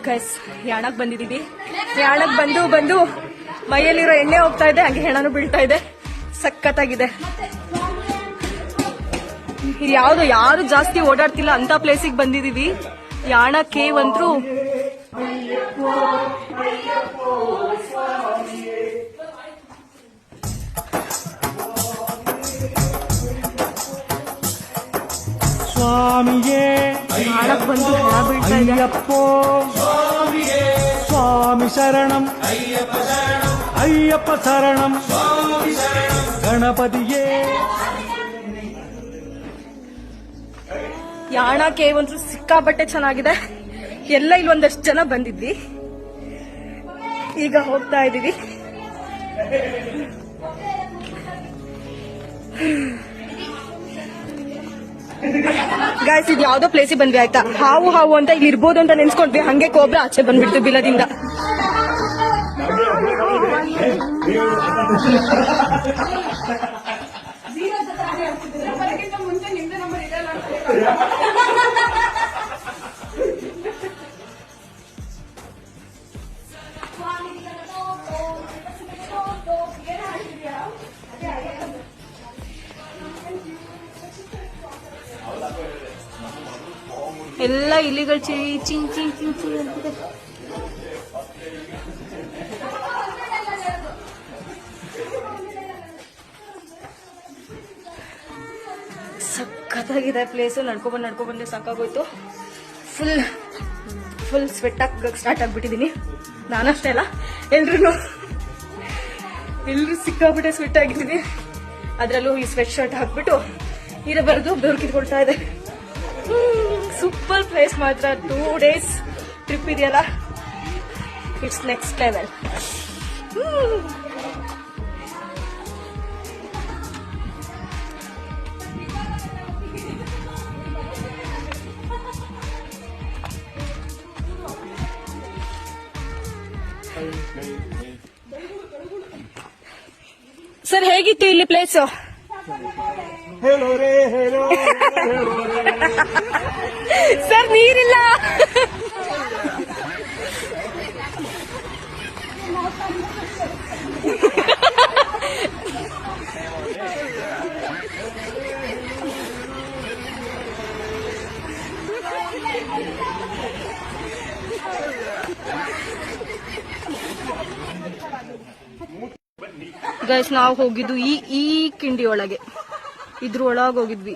Guys ಯಾಣಕ್ ಬಂದಿದೀವಿ. ಯಾಣಕ್ ಬಂದು ಮೈಯಲ್ಲಿರೋ ಎಣ್ಣೆ ಹೋಗ್ತಾ ಇದೆ, ಹಂಗೆ ಹೆಣನು ಬೀಳ್ತಾ ಇದೆ. ಸಖತ್ತಾಗಿದೆ. ಯಾರು ಜಾಸ್ತಿ ಓಡಾಡ್ತಿಲ್ಲ ಅಂತ ಪ್ಲೇಸಿಗೆ ಬಂದಿದೀವಿ. ಯಾಣ ಕೇವ್ ಅಂದ್ರು ಸ್ವಾಮಿಯೇ ಯಾಣಕ್ ಬಂದು ಹೆಣ ಬೀಳ್ತಾ ಇದೆ. ಅಯ್ಯಪ್ಪೋ ಸ್ವಾಮಿ ಶರಣಂ ಅಯ್ಯಪ್ಪ ಶರಣಂ ಗಣಪತಿಯೇ. ಯಾಣ ಕೇವ್ ಅಂತೂ ಸಿಕ್ಕಾಪಟ್ಟೆ ಚೆನ್ನಾಗಿದೆ. ಎಲ್ಲ ಇಲ್ಲಿ ಒಂದಷ್ಟು ಜನ ಬಂದಿದ್ವಿ, ಈಗ ಹೋಗ್ತಾ ಇದೀವಿ. ಗಾಯ್ಸ್ ಇದು ಯಾವ್ದೋ ಪ್ಲೇಸಿಗೆ ಬಂದ್ವಿ ಆಯ್ತಾ. ಹಾವು ಅಂತ ಇಲ್ಲಿ ಇರ್ಬೋದು ಅಂತ ನೆನ್ಸ್ಕೊಂಡ್ವಿ, ಹಂಗೆ ಕೋಬ್ರಾ ಆಚೆ ಬಂದ್ಬಿಡ್ತು ಬಿಲದಿಂದ. ಎಲ್ಲ ಇಲಿಗಳು ಚಿಂಗ್ ಚಿಂಗ್ ಚಿಂಗ್ ಚಿಂಗ್ ಅಂತಿದೆ. ಸಖತ್ತಾಗಿದೆ ಪ್ಲೇಸು. ನಡ್ಕೊಬಂದೆ ಸಾಕಾಗೋಯ್ತು. ಫುಲ್ ಸ್ವೆಟ್ ಹಾಕಕ್ ಸ್ಟಾರ್ಟ್ ಆಗ್ಬಿಟ್ಟಿದೀನಿ. ನಾನಷ್ಟೇ ಅಲ್ಲ, ಎಲ್ರು ಸಿಕ್ಕಾಬಿಟ್ಟೆ ಸ್ವೆಟ್ ಆಗಿದ್ದೀವಿ. ಅದ್ರಲ್ಲೂ ಈ ಸ್ವೆಟ್ ಶರ್ಟ್ ಹಾಕ್ಬಿಟ್ಟು ಇರಬಾರ್ದು, ಬೆವ್ರು ಕಿತ್ಕೊಳ್ತಾ ಇದೆ. ಸೂಪರ್ ಪ್ಲೇಸ್ ಮಾತ್ರ. 2 days ಟ್ರಿಪ್ ಇದೆಯಲ್ಲ, ಇಟ್ಸ್ ನೆಕ್ಸ್ಟ್ ಲೆವೆಲ್. ಸರ್ ಹೇಗಿತ್ತು ಇಲ್ಲಿ ಪ್ಲೇಸು? ಸರ್ ನೀರಿಲ್ಲ. ಗೈಸ್ ನಾವು ಹೋಗಿದ್ದು ಈ ಕಿಂಡಿ ಒಳಗೆ, ಇದ್ರ ಒಳಗೆ ಹೋಗಿದ್ವಿ.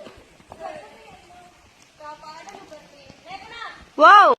ವಾವ್.